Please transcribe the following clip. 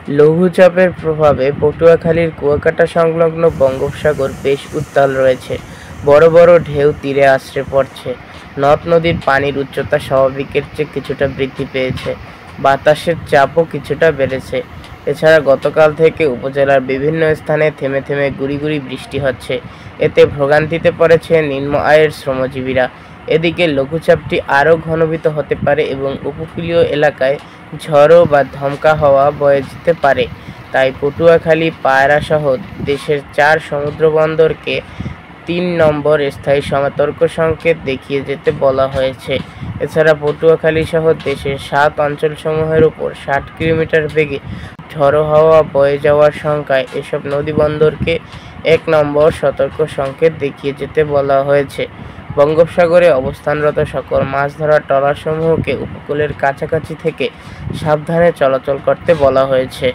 লঘুচাপের প্রভাবে পটুয়াখালীর কুয়াকাটা সংলগ্ন বঙ্গোপসাগর বেশ উত্তাল রয়েছে। বড় বড় ঢেউ তীরে আছড়ে পড়ছে। নদ-নদীর পানির উচ্চতা স্বাভাবিকের চেয়ে কিছুটা বৃদ্ধি পেয়েছে। বাতাসের চাপও কিছুটা বেড়েছে। এছাড়া গতকাল থেকে উপজেলার বিভিন্ন স্থানে থেমে থেমে গুঁড়ি গুঁড়ি বৃষ্টি হচ্ছে। এতে ভোগান্তিতে পড়েছে নিম্ন আয়ের শ্রমজীবীরা। এদিকে লঘুচাপটি আরও ঘনীভূত হতে পারে এবং উপকূলীয় এলাকায় ঝড়ো বা দমকা হাওয়া বয়ে যেতে পারে। তাই পটুয়াখালী, পায়রাসহ দেশের ৪ সমুদ্রবন্দরকে ৩ নম্বর স্থায়ী সতর্ক সংকেত দেখিয়ে যেতে বলা হয়েছে। এছাড়া পটুয়াখালীসহ দেশের ৭ অঞ্চলসমূহের ওপর ৬০ কিলোমিটার বেগে ঝড়ো হাওয়া বয়ে যাওয়ার শঙ্কায় এসব নদীবন্দরকে ১ নম্বর সতর্ক সংকেত দেখিয়ে যেতে বলা হয়েছে। বঙ্গোপসাগরে অবস্থানরত সকল মাছ ধরার ট্রলারসমূহকে উপকূলের কাছাকাছি থেকে সাবধানে চলাচল করতে বলা হয়েছে।